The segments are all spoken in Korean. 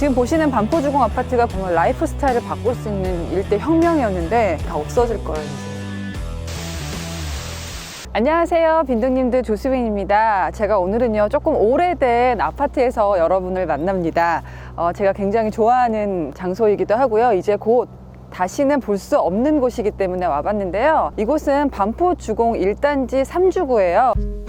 지금 보시는 반포주공 아파트가 보면 라이프 스타일을 바꿀 수 있는 일대 혁명이었는데 다 없어질 거예요, 이제. 안녕하세요, 빈둥님들, 조수빈입니다. 제가 오늘은요 조금 오래된 아파트에서 여러분을 만납니다. 제가 굉장히 좋아하는 장소이기도 하고요. 이제 곧 다시는 볼 수 없는 곳이기 때문에 와봤는데요. 이곳은 반포주공 1단지 3주구예요.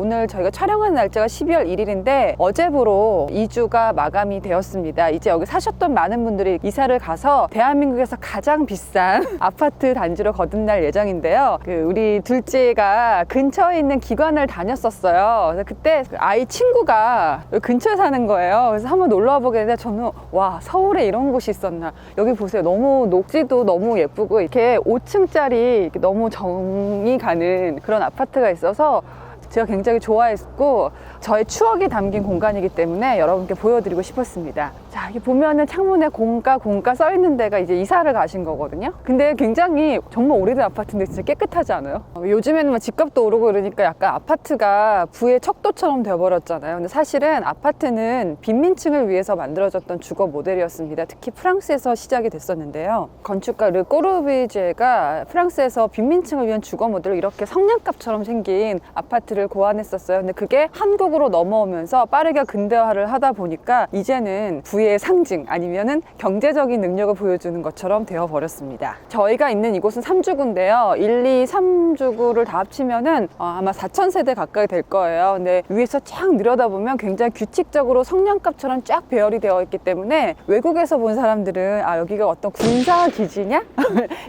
오늘 저희가 촬영하는 날짜가 12월 1일인데 어제부로 2주가 마감이 되었습니다. 이제 여기 사셨던 많은 분들이 이사를 가서 대한민국에서 가장 비싼 아파트 단지로 거듭날 예정인데요. 우리 둘째가 근처에 있는 기관을 다녔었어요. 그래서 그때 아이 친구가 여기 근처에 사는 거예요. 그래서 한번 놀러 와보게 됐는데 저는 와, 서울에 이런 곳이 있었나. 여기 보세요. 너무 녹지도 너무 예쁘고 이렇게 5층짜리 너무 정이 가는 그런 아파트가 있어서 제가 굉장히 좋아했고 저의 추억이 담긴 공간이기 때문에 여러분께 보여드리고 싶었습니다. 자, 여기 보면은 창문에 공가 써 있는 데가 이제 이사를 가신 거거든요. 근데 굉장히 정말 오래된 아파트인데 진짜 깨끗하지 않아요? 요즘에는 막 집값도 오르고 그러니까 약간 아파트가 부의 척도처럼 되어버렸잖아요. 근데 사실은 아파트는 빈민층을 위해서 만들어졌던 주거 모델이었습니다. 특히 프랑스에서 시작이 됐었는데요. 건축가 르 꼬르비제가 프랑스에서 빈민층을 위한 주거 모델로 이렇게 성냥갑처럼 생긴 아파트를 고안했었어요. 근데 그게 한국으로 넘어오면서 빠르게 근대화를 하다 보니까 이제는 부의 상징 아니면은 경제적인 능력을 보여주는 것처럼 되어버렸습니다. 저희가 있는 이곳은 3주구인데요. 1, 2, 3주구를 다 합치면은 아마 4,000세대 가까이 될 거예요. 근데 위에서 쫙 내려다보면 굉장히 규칙적으로 성냥갑처럼 쫙 배열이 되어 있기 때문에 외국에서 본 사람들은 아, 여기가 어떤 군사기지냐?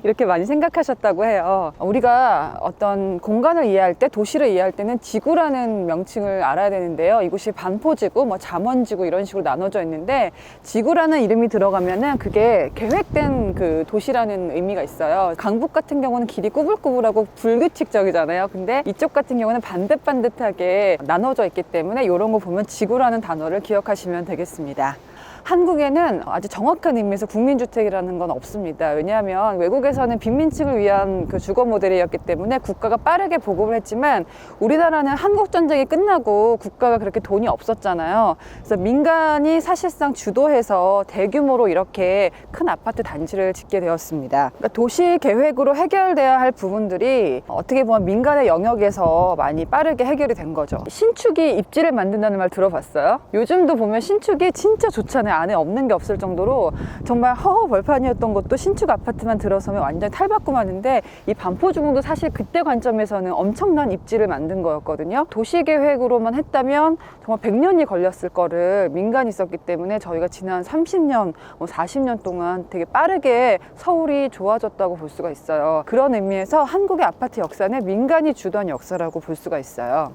이렇게 많이 생각하셨다고 해요. 우리가 어떤 공간을 이해할 때, 도시를 이해할 때는 지구라는 명칭을 알아야 되는데요. 이곳이 반포지구, 잠원지구 이런 식으로 나눠져 있는데 지구라는 이름이 들어가면은 그게 계획된 그 도시라는 의미가 있어요. 강북 같은 경우는 길이 꾸불꾸불하고 불규칙적이잖아요. 근데 이쪽 같은 경우는 반듯반듯하게 나눠져 있기 때문에 이런 거 보면 지구라는 단어를 기억하시면 되겠습니다. 한국에는 아주 정확한 의미에서 국민주택이라는 건 없습니다. 왜냐하면 외국에서는 빈민층을 위한 그 주거 모델이었기 때문에 국가가 빠르게 보급을 했지만 우리나라는 한국전쟁이 끝나고 국가가 그렇게 돈이 없었잖아요. 그래서 민간이 사실상 주도해서 대규모로 이렇게 큰 아파트 단지를 짓게 되었습니다. 그러니까 도시 계획으로 해결돼야 할 부분들이 어떻게 보면 민간의 영역에서 많이 빠르게 해결이 된 거죠. 신축이 입지를 만든다는 말 들어봤어요? 요즘도 보면 신축이 진짜 좋잖아요. 안에 없는 게 없을 정도로 정말 허허벌판이었던 것도 신축 아파트만 들어서면 완전히 탈바꿈하는데 이 반포주공도 사실 그때 관점에서는 엄청난 입지를 만든 거였거든요. 도시계획으로만 했다면 정말 100년이 걸렸을 거를 민간이 있었기 때문에 저희가 지난 30년, 40년 동안 되게 빠르게 서울이 좋아졌다고 볼 수가 있어요. 그런 의미에서 한국의 아파트 역사는 민간이 주도한 역사라고 볼 수가 있어요.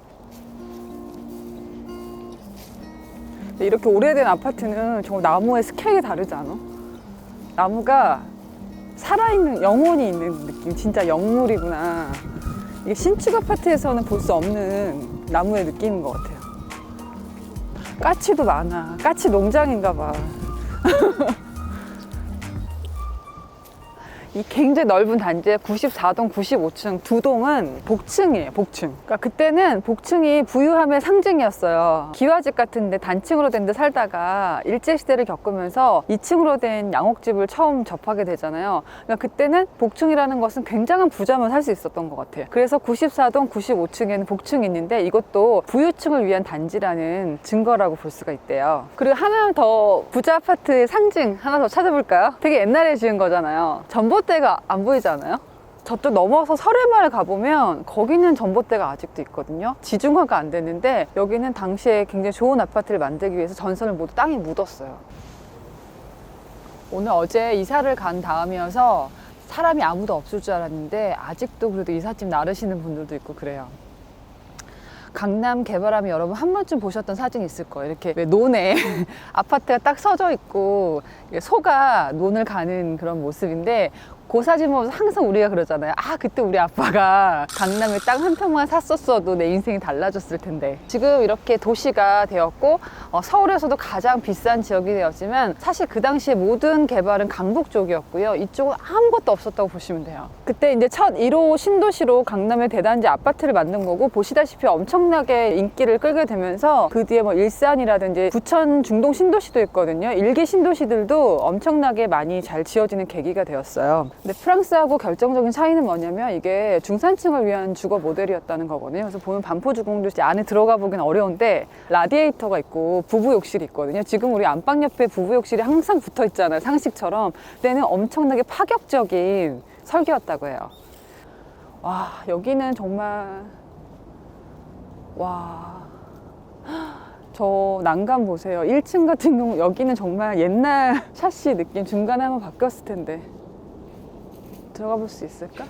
이렇게 오래된 아파트는 정말 나무의 스케일이 다르지 않아? 나무가 살아있는, 영혼이 있는 느낌. 진짜 영물이구나. 이게 신축 아파트에서는 볼 수 없는 나무의 느낌인 것 같아요. 까치도 많아. 까치 농장인가 봐. 이 굉장히 넓은 단지에 94동, 95층 두 동은 복층이에요, 복층. 그러니까 그때는 복층이 부유함의 상징이었어요. 기와집 같은데 단층으로 된 데 살다가 일제시대를 겪으면서 2층으로 된 양옥집을 처음 접하게 되잖아요. 그러니까 그때는 복층이라는 것은 굉장한 부자만 살 수 있었던 것 같아요. 그래서 94동, 95층에는 복층이 있는데 이것도 부유층을 위한 단지라는 증거라고 볼 수가 있대요. 그리고 하나 더 부자 아파트의 상징 하나 더 찾아볼까요? 되게 옛날에 지은 거잖아요. 전봇대가 안 보이지 않아요? 저쪽 넘어서 설해마을 가보면 거기는 전봇대가 아직도 있거든요. 지중화가 안 됐는데 여기는 당시에 굉장히 좋은 아파트를 만들기 위해서 전선을 모두 땅에 묻었어요. 오늘 어제 이사를 간 다음이어서 사람이 아무도 없을 줄 알았는데 아직도 그래도 이삿짐 나르시는 분들도 있고 그래요. 강남 개발하면 여러분 한 번쯤 보셨던 사진 있을 거예요. 이렇게 왜 논에 아파트가 딱 서져 있고 소가 논을 가는 그런 모습인데, 그 사진 보면서 항상 우리가 그러잖아요. 아, 그때 우리 아빠가 강남에 땅 한 평만 샀었어도 내 인생이 달라졌을 텐데. 지금 이렇게 도시가 되었고 서울에서도 가장 비싼 지역이 되었지만, 사실 그 당시에 모든 개발은 강북 쪽이었고요. 이쪽은 아무것도 없었다고 보시면 돼요. 그때 이제 첫 1호 신도시로 강남에 대단지 아파트를 만든 거고, 보시다시피 엄청나게 인기를 끌게 되면서 그 뒤에 뭐 일산이라든지 부천 중동 신도시도 있거든요. 일개 신도시들도 엄청나게 많이 잘 지어지는 계기가 되었어요. 근데 프랑스하고 결정적인 차이는 뭐냐면, 이게 중산층을 위한 주거 모델이었다는 거거든요. 그래서 보면 반포주공도 이제 안에 들어가 보긴 어려운데 라디에이터가 있고 부부 욕실이 있거든요. 지금 우리 안방 옆에 부부 욕실이 항상 붙어 있잖아요, 상식처럼. 그때는 엄청나게 파격적인 설계였다고 해요. 와, 여기는 정말, 와, 저 난간 보세요. 1층 같은 경우 여기는 정말 옛날 샤시 느낌, 중간에 한번 바뀌었을 텐데. 들어가 볼 수 있을까?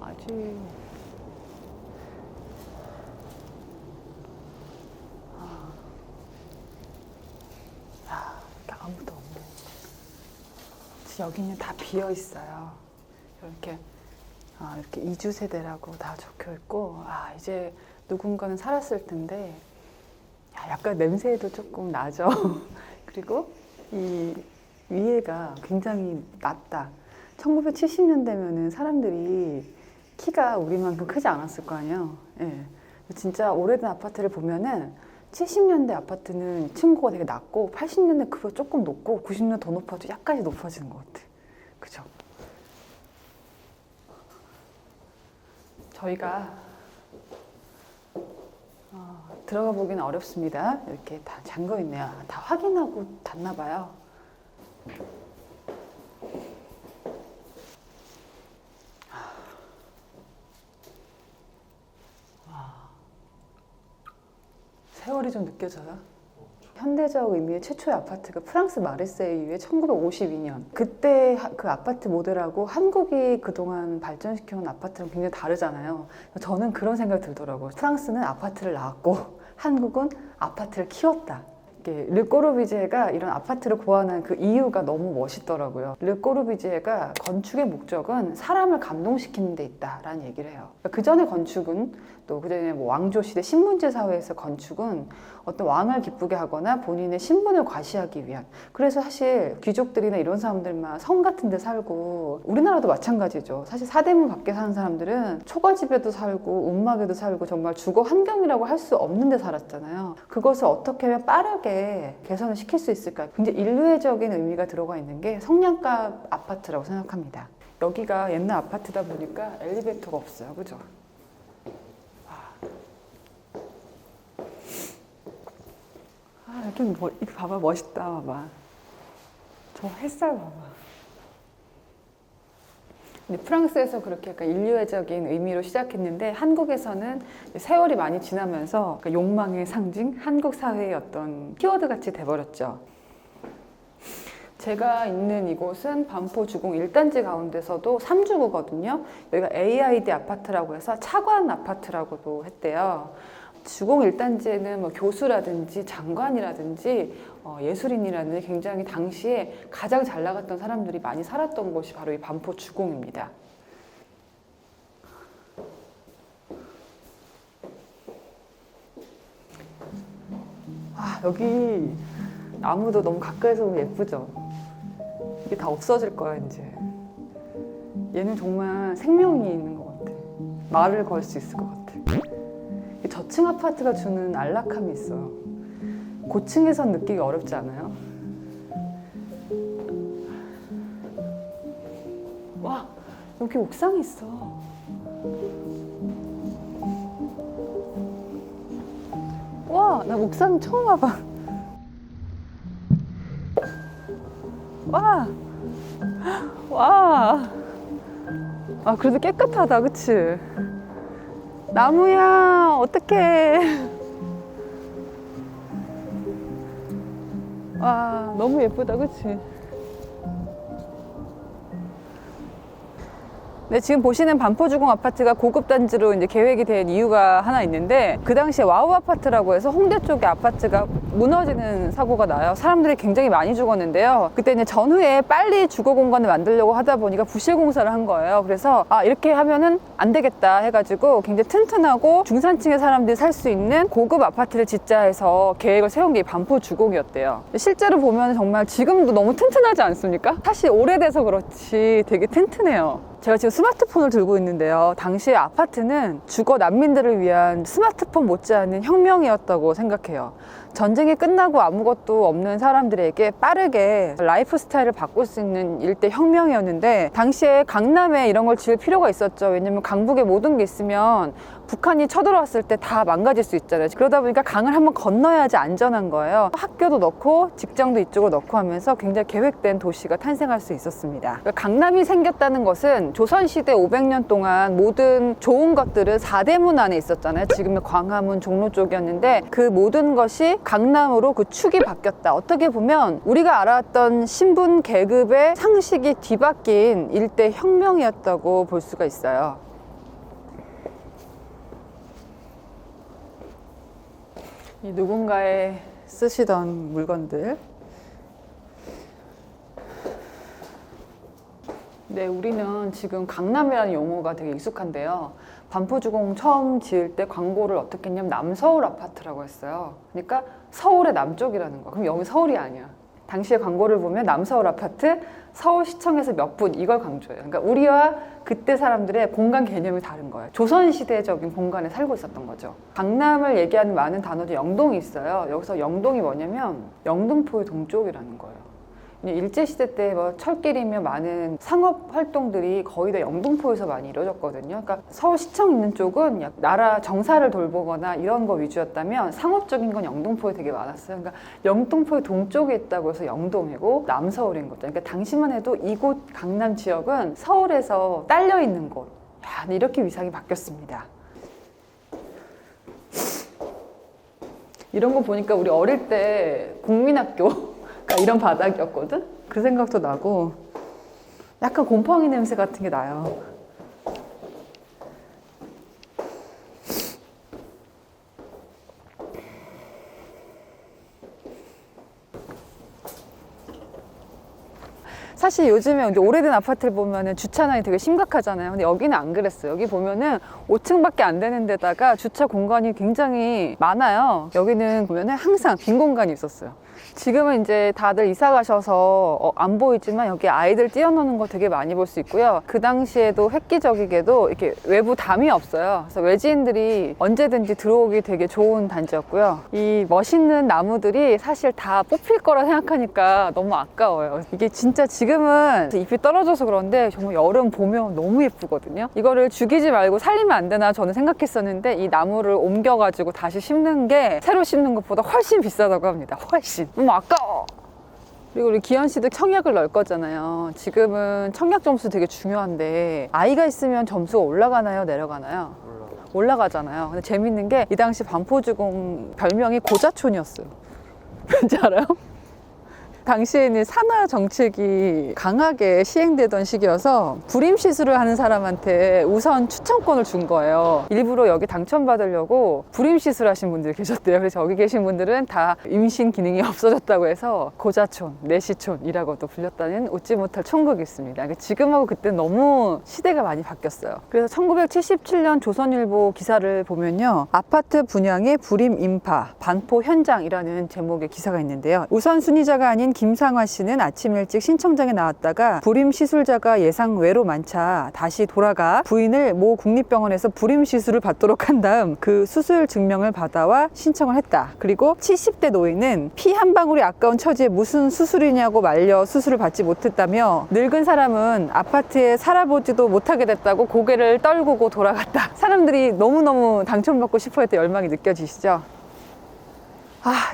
아직 아무도 없네. 여기는 다 비어 있어요. 이렇게 이주 세대라고 다 적혀 있고, 이제 누군가는 살았을 텐데, 약간 냄새도 조금 나죠. 그리고 이 위에가 굉장히 낮다. 1970년대면은 사람들이 키가 우리만큼 크지 않았을 거 아니에요. 예. 진짜 오래된 아파트를 보면은 70년대 아파트는 층고가 되게 낮고, 80년대 그거 조금 높고, 90년대 더 높아도 약간씩 높아지는 것 같아. 그죠? 저희가 들어가 보기는 어렵습니다. 이렇게 다 잠겨 있네요. 다 확인하고 닫나 봐요. 세월이 좀 느껴져요. 현대적 의미의 최초의 아파트가 프랑스 마르세유의 1952년. 그때 그 아파트 모델하고 한국이 그동안 발전시켜온 아파트랑 굉장히 다르잖아요. 저는 그런 생각이 들더라고요. 프랑스는 아파트를 낳았고 한국은 아파트를 키웠다. 르꼬르비제가 이런 아파트를 고안한 그 이유가 너무 멋있더라고요. 르꼬르비제가 건축의 목적은 사람을 감동시키는 데 있다라는 얘기를 해요. 그 전에 건축은, 또 그 전에 뭐 왕조시대 신분제 사회에서 건축은 어떤 왕을 기쁘게 하거나 본인의 신분을 과시하기 위한, 그래서 사실 귀족들이나 이런 사람들만 성 같은 데 살고, 우리나라도 마찬가지죠. 사실 사대문 밖에 사는 사람들은 초가집에도 살고 움막에도 살고 정말 주거 환경이라고 할 수 없는 데 살았잖아요. 그것을 어떻게 하면 빠르게 개선을 시킬 수 있을까? 굉장히 인류애적인 의미가 들어가 있는 게 성냥갑 아파트라고 생각합니다. 여기가 옛날 아파트다 보니까 엘리베이터가 없어요. 그죠? 이렇게 봐봐, 멋있다. 봐봐, 저 햇살 봐봐. 근데 프랑스에서 그렇게 약간 인류애적인 의미로 시작했는데, 한국에서는 세월이 많이 지나면서 욕망의 상징, 한국 사회의 어떤 키워드 같이 돼버렸죠. 제가 있는 이곳은 반포주공 1단지 가운데서도 3주구거든요. 여기가 AID 아파트라고 해서 차관 아파트라고도 했대요. 주공 1단지에는 뭐 교수라든지 장관이라든지 예술인이라든지 굉장히 당시에 가장 잘 나갔던 사람들이 많이 살았던 곳이 바로 이 반포주공입니다. 여기 나무도 너무 가까이서 보면 예쁘죠? 이게 다 없어질 거야, 이제. 얘는 정말 생명이 있는 것 같아. 말을 걸 수 있을 것 같아. 저층 아파트가 주는 안락함이 있어요. 고층에선 느끼기 어렵지 않아요? 와, 여기 옥상이 있어. 와, 나 옥상 처음 와봐. 와, 와. 그래도 깨끗하다, 그치? 나무야, 어떡해. 와, 너무 예쁘다, 그치? 네, 지금 보시는 반포주공 아파트가 고급 단지로 이제 계획이 된 이유가 하나 있는데, 그 당시에 와우 아파트라고 해서 홍대 쪽에 아파트가 무너지는 사고가 나요. 사람들이 굉장히 많이 죽었는데요. 그때 이제 전후에 빨리 주거 공간을 만들려고 하다 보니까 부실 공사를 한 거예요. 그래서 이렇게 하면은 안 되겠다 해가지고 굉장히 튼튼하고 중산층의 사람들이 살 수 있는 고급 아파트를 짓자 해서 계획을 세운 게 반포주공이었대요. 실제로 보면 정말 지금도 너무 튼튼하지 않습니까? 사실 오래돼서 그렇지 되게 튼튼해요. 제가 지금 스마트폰을 들고 있는데요. 당시에 아파트는 주거 난민들을 위한 스마트폰 못지않은 혁명이었다고 생각해요. 전쟁이 끝나고 아무것도 없는 사람들에게 빠르게 라이프 스타일을 바꿀 수 있는 일대 혁명이었는데, 당시에 강남에 이런 걸 지을 필요가 있었죠. 왜냐면 강북에 모든 게 있으면 북한이 쳐들어왔을 때 다 망가질 수 있잖아요. 그러다 보니까 강을 한번 건너야지 안전한 거예요. 학교도 넣고 직장도 이쪽으로 넣고 하면서 굉장히 계획된 도시가 탄생할 수 있었습니다. 그러니까 강남이 생겼다는 것은 조선시대 500년 동안 모든 좋은 것들은 사대문 안에 있었잖아요. 지금의 광화문, 종로 쪽이었는데 그 모든 것이 강남으로 그 축이 바뀌었다. 어떻게 보면 우리가 알았던 신분 계급의 상식이 뒤바뀐 일대 혁명이었다고 볼 수가 있어요. 이 누군가의 쓰시던 물건들. 네, 우리는 지금 강남이라는 용어가 되게 익숙한데요. 반포주공 처음 지을 때 광고를 어떻게 했냐면 남서울 아파트라고 했어요. 그러니까 서울의 남쪽이라는 거. 그럼 여기 서울이 아니야. 당시에 광고를 보면 남서울 아파트, 서울시청에서 몇 분, 이걸 강조해요. 그러니까 우리와 그때 사람들의 공간 개념이 다른 거예요. 조선시대적인 공간에 살고 있었던 거죠. 강남을 얘기하는 많은 단어도 영동이 있어요. 여기서 영동이 뭐냐면 영등포의 동쪽이라는 거예요. 일제시대 때 뭐 철길이며 많은 상업 활동들이 거의 다 영등포에서 많이 이루어졌거든요. 그러니까 서울시청 있는 쪽은 나라 정사를 돌보거나 이런 거 위주였다면 상업적인 건 영등포에 되게 많았어요. 그러니까 영등포의 동쪽에 있다고 해서 영동이고 남서울인 거죠. 그러니까 당시만 해도 이곳 강남 지역은 서울에서 딸려 있는 곳. 이렇게 위상이 바뀌었습니다. 이런 거 보니까 우리 어릴 때 국민학교 이런 바닥이었거든? 그 생각도 나고 약간 곰팡이 냄새 같은 게 나요. 사실 요즘에 이제 오래된 아파트를 보면은 주차난이 되게 심각하잖아요. 근데 여기는 안 그랬어요. 여기 보면은 5층밖에 안 되는 데다가 주차 공간이 굉장히 많아요. 여기는 보면은 항상 빈 공간이 있었어요. 지금은 이제 다들 이사 가셔서 안 보이지만 여기 아이들 뛰어노는 거 되게 많이 볼 수 있고요. 그 당시에도 획기적이게도 이렇게 외부 담이 없어요. 그래서 외지인들이 언제든지 들어오기 되게 좋은 단지였고요. 이 멋있는 나무들이 사실 다 뽑힐 거라 생각하니까 너무 아까워요. 이게 진짜 지금은 잎이 떨어져서 그런데 정말 여름 봄에 너무 예쁘거든요. 이거를 죽이지 말고 살리면 안 되나 저는 생각했었는데, 이 나무를 옮겨가지고 다시 심는 게 새로 심는 것보다 훨씬 비싸다고 합니다. 훨씬. 너무 아까워. 그리고 우리 기현 씨도 청약을 넣을 거잖아요. 지금은 청약 점수 되게 중요한데 아이가 있으면 점수가 올라가나요? 내려가나요? 올라가잖아요. 근데 재밌는 게 이 당시 반포주공 별명이 고자촌이었어요. 왠지 알아요? 당시에는 산하 정책이 강하게 시행되던 시기여서 불임 시술을 하는 사람한테 우선 추천권을 준 거예요. 일부러 여기 당첨받으려고 불임 시술하신 분들이 계셨대요. 그래서 여기 계신 분들은 다 임신 기능이 없어졌다고 해서 고자촌, 내시촌이라고도 불렸다는 웃지 못할 촌극이 있습니다. 지금하고 그때 너무 시대가 많이 바뀌었어요. 그래서 1977년 조선일보 기사를 보면요, 아파트 분양의 불임 인파, 반포 현장이라는 제목의 기사가 있는데요. 우선순위자가 아닌 김상화 씨는 아침 일찍 신청장에 나왔다가 불임 시술자가 예상 외로 많자 다시 돌아가 부인을 모 국립병원에서 불임 시술을 받도록 한 다음 그 수술 증명을 받아와 신청을 했다. 그리고 70대 노인은 피 한 방울이 아까운 처지에 무슨 수술이냐고 말려 수술을 받지 못했다며, 늙은 사람은 아파트에 살아보지도 못하게 됐다고 고개를 떨구고 돌아갔다. 사람들이 너무너무 당첨받고 싶어했던 열망이 느껴지시죠?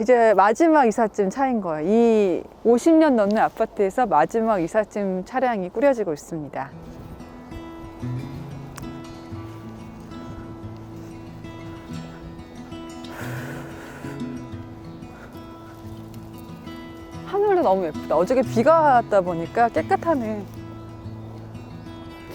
이제 마지막 이삿짐 차인 거예요. 이 50년 넘는 아파트에서 마지막 이삿짐 차량이 꾸려지고 있습니다. 하늘도 너무 예쁘다. 어저께 비가 왔다 보니까 깨끗하네.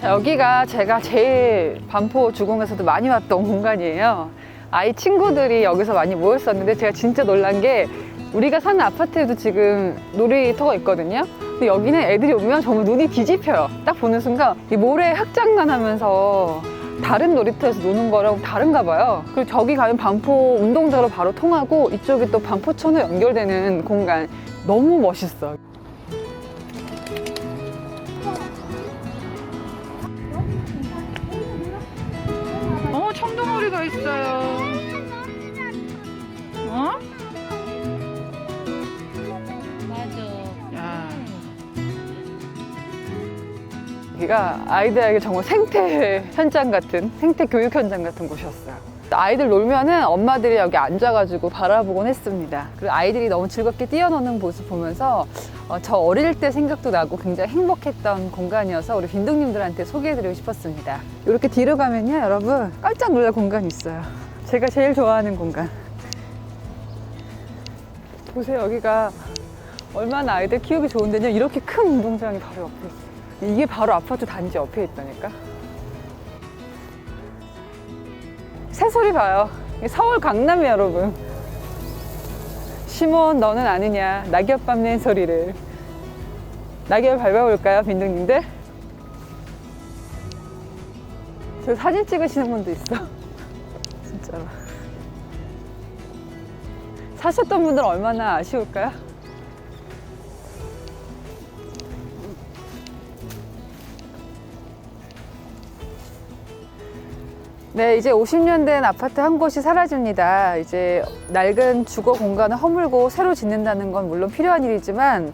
자, 여기가 제가 제일 반포 주공에서도 많이 왔던 공간이에요. 아이 친구들이 여기서 많이 모였었는데 제가 진짜 놀란 게 우리가 사는 아파트에도 지금 놀이터가 있거든요. 근데 여기는 애들이 오면 정말 눈이 뒤집혀요. 딱 보는 순간 이 모래 흙장난 하면서 다른 놀이터에서 노는 거랑 다른가 봐요. 그리고 저기 가면 반포 운동장으로 바로 통하고 이쪽이 또 반포천으로 연결되는 공간. 너무 멋있어. 청동오리가 있어요. 어? 맞아. 야. 여기가 아이들에게 정말 생태 현장 같은, 생태 교육 현장 같은 곳이었어요. 아이들 놀면은 엄마들이 여기 앉아가지고 바라보곤 했습니다. 그리고 아이들이 너무 즐겁게 뛰어노는 모습 보면서 저 어릴 때 생각도 나고 굉장히 행복했던 공간이어서 우리 빈둥님들한테 소개해드리고 싶었습니다. 이렇게 뒤로 가면요, 여러분 깜짝 놀랄 공간이 있어요. 제가 제일 좋아하는 공간. 보세요, 여기가 얼마나 아이들 키우기 좋은데요. 이렇게 큰 운동장이 바로 옆에 있어요. 이게 바로 아파트 단지 옆에 있다니까. 새소리 봐요. 서울 강남이 여러분. 시몬 너는 아느냐, 낙엽 밟는 소리를. 낙엽 밟아볼까요, 빈둥님들? 저 사진 찍으시는 분도 있어. 진짜로. 사셨던 분들은 얼마나 아쉬울까요? 네, 이제 50년 된 아파트 한 곳이 사라집니다. 이제 낡은 주거 공간을 허물고 새로 짓는다는 건 물론 필요한 일이지만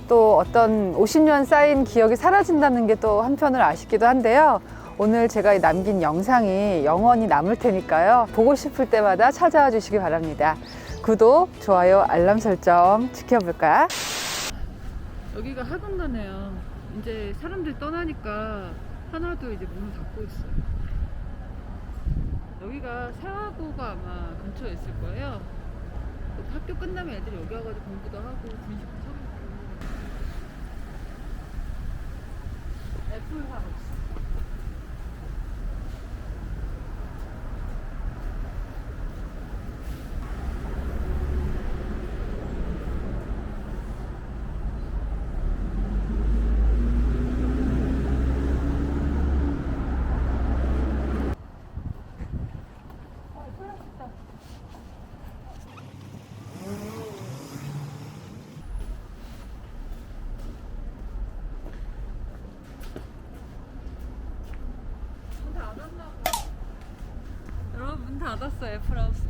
또 어떤 50년 쌓인 기억이 사라진다는 게 또 한편으로 아쉽기도 한데요. 오늘 제가 남긴 영상이 영원히 남을 테니까요. 보고 싶을 때마다 찾아와 주시기 바랍니다. 구독, 좋아요, 알람 설정 지켜볼까? 여기가 하동가네요. 이제 사람들 떠나니까 하나도 이제 문을 닫고 있어요. 여기가 세화고가 아마 근처에 있을 거예요. 학교 끝나면 애들이 여기 와가지고 공부도 하고 분식도 사먹고. 애플 사고 있어. 여러분 문 닫았어요, 애플하우스.